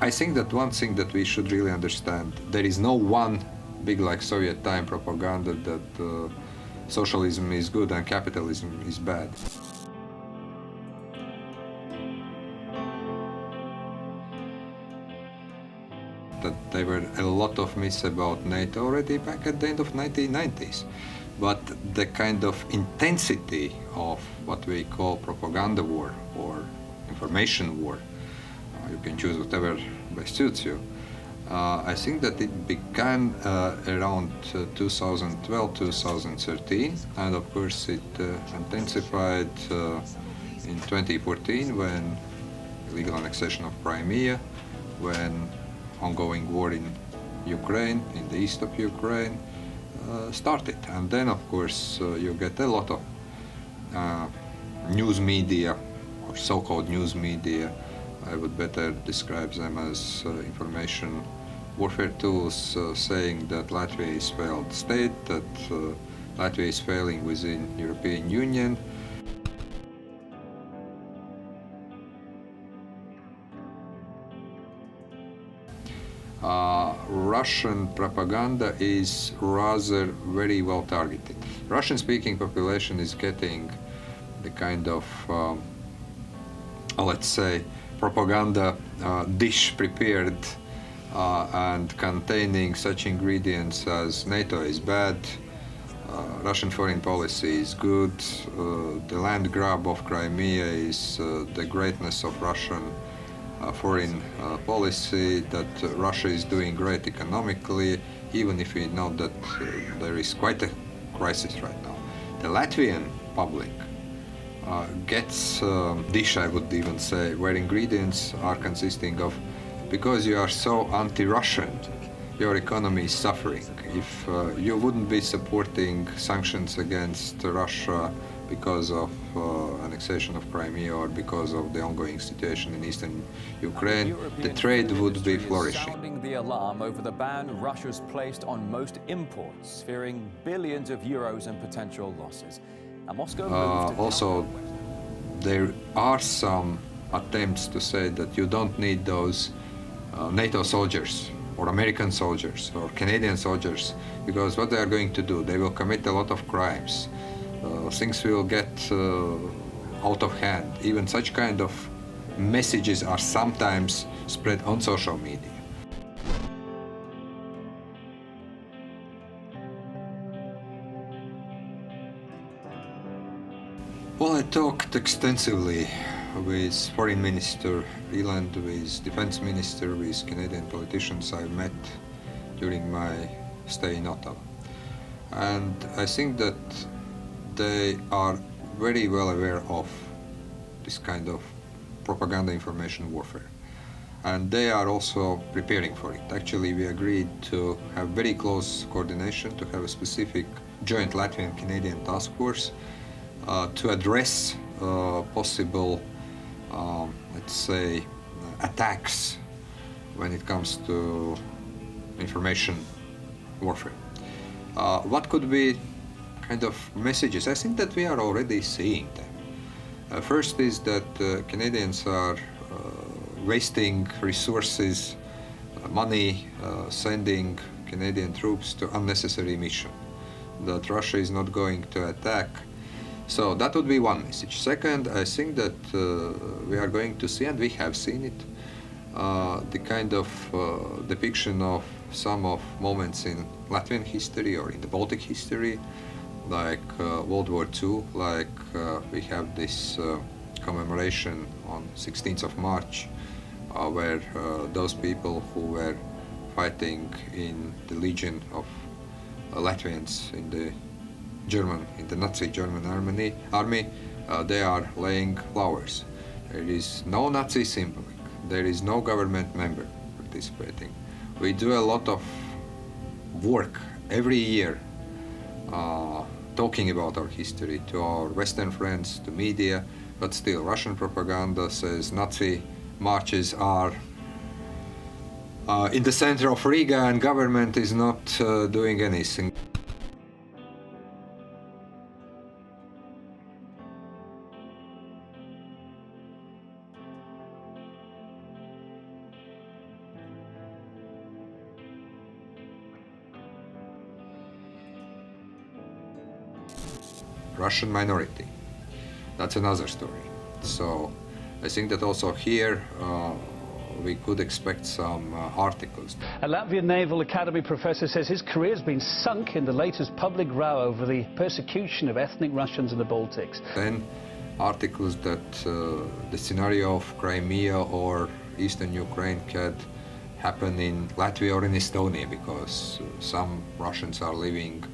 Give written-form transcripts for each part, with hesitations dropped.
I think that one thing that we should really understand, there is no one big like Soviet time propaganda that socialism is good and capitalism is bad. That there were a lot of myths about NATO already back at the end of 1990s. But the kind of intensity of what we call propaganda war or information war, you can choose whatever best suits you. I think that it began around 2012, 2013, and of course it intensified in 2014 when illegal annexation of Crimea, when ongoing war in Ukraine, in the east of Ukraine, started. And then, of course, you get a lot of news media, or so-called news media. I would better describe them as information warfare tools, saying that Latvia is a failed state, that Latvia is failing within European Union. Russian propaganda is rather very well targeted. Russian-speaking population is getting the kind of, let's say, propaganda dish prepared and containing such ingredients as NATO is bad, Russian foreign policy is good, the land grab of Crimea is the greatness of Russian foreign policy, that Russia is doing great economically, even if we know that there is quite a crisis right now. The Latvian public gets dish, I would even say, where ingredients are consisting of, because you are so anti-Russian, your economy is suffering. If you wouldn't be supporting sanctions against Russia because of annexation of Crimea or because of the ongoing situation in eastern Ukraine, the trade would be flourishing. Sounding the alarm over the ban Russia's placed on most imports, fearing billions of euros in potential losses. Now, Moscow moved to also, there are some attempts to say that you don't need those NATO soldiers or American soldiers or Canadian soldiers, because what they are going to do, they will commit a lot of crimes. Things will get out of hand. Even such kind of messages are sometimes spread on social media. Well, I talked extensively with Foreign Minister Eland, with Defense Minister, with Canadian politicians I met during my stay in Ottawa. And I think that they are very well aware of this kind of propaganda information warfare. And they are also preparing for it. Actually, we agreed to have very close coordination, to have a specific joint Latvian-Canadian task force to address possible, let's say, attacks when it comes to information warfare. What could be kind of messages? I think that we are already seeing them. First is that Canadians are wasting resources, money, sending Canadian troops to unnecessary mission, that Russia is not going to attack. So that would be one message. Second, I think that we are going to see, and we have seen it, the kind of depiction of some of moments in Latvian history or in the Baltic history, like World War II, like we have this commemoration on 16th of March, where those people who were fighting in the Legion of Latvians in the Nazi German army, they are laying flowers. There is no Nazi symbol. There is no government member participating. We do a lot of work every year talking about our history to our Western friends, to media, but still Russian propaganda says Nazi marches are in the center of Riga and government is not doing anything. Russian minority. That's another story. So I think that also here we could expect some articles. A Latvian Naval Academy professor says his career has been sunk in the latest public row over the persecution of ethnic Russians in the Baltics. Then articles that the scenario of Crimea or eastern Ukraine could happen in Latvia or in Estonia, because some Russians are living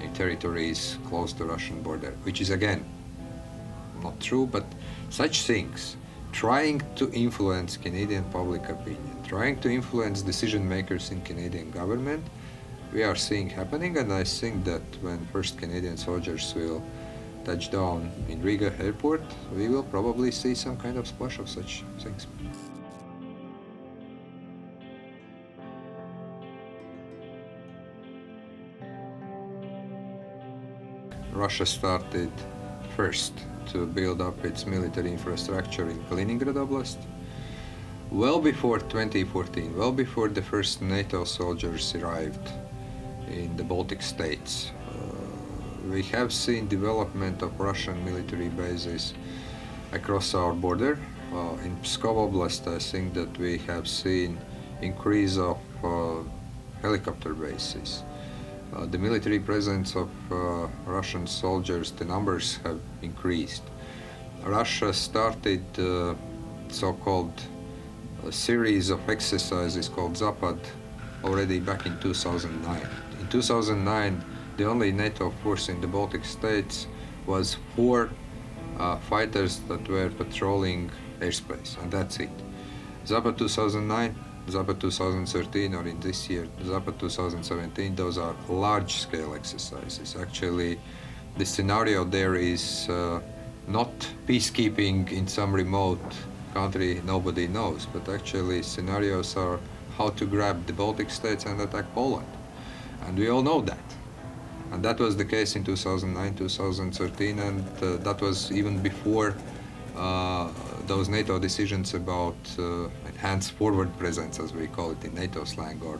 in territories close to the Russian border, which is again not true, but such things, trying to influence Canadian public opinion, trying to influence decision makers in Canadian government, we are seeing happening. And I think that when first Canadian soldiers will touch down in Riga airport, we will probably see some kind of splash of such things. Russia started first to build up its military infrastructure in Kaliningrad Oblast well before 2014, well before the first NATO soldiers arrived in the Baltic states. We have seen development of Russian military bases across our border. In Pskov Oblast, I think that we have seen increase of helicopter bases. The military presence of Russian soldiers, the numbers have increased. Russia started so-called series of exercises called Zapad already back in 2009. In 2009, the only NATO force in the Baltic states was 4 fighters that were patrolling airspace, and that's it. Zapad 2009, Zapad 2013, or in this year, Zapad 2017, those are large-scale exercises. Actually, the scenario there is not peacekeeping in some remote country nobody knows, but actually scenarios are how to grab the Baltic states and attack Poland. And we all know that. And that was the case in 2009, 2013, and that was even before those NATO decisions about enhanced forward presence, as we call it in NATO slang, or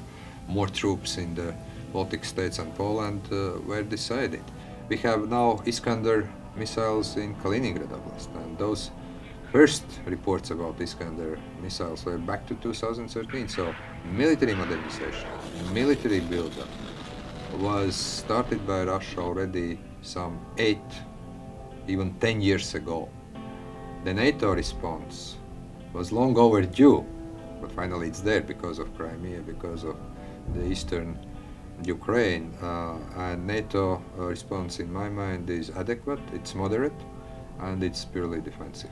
more troops in the Baltic states and Poland were decided. We have now Iskander missiles in Kaliningrad Oblast, and those first reports about Iskander missiles were back to 2013. So military modernization, military buildup was started by Russia already some 8, even 10 years ago. The NATO response was long overdue, but finally it's there because of Crimea, because of the eastern Ukraine, and NATO response in my mind is adequate, it's moderate, and it's purely defensive.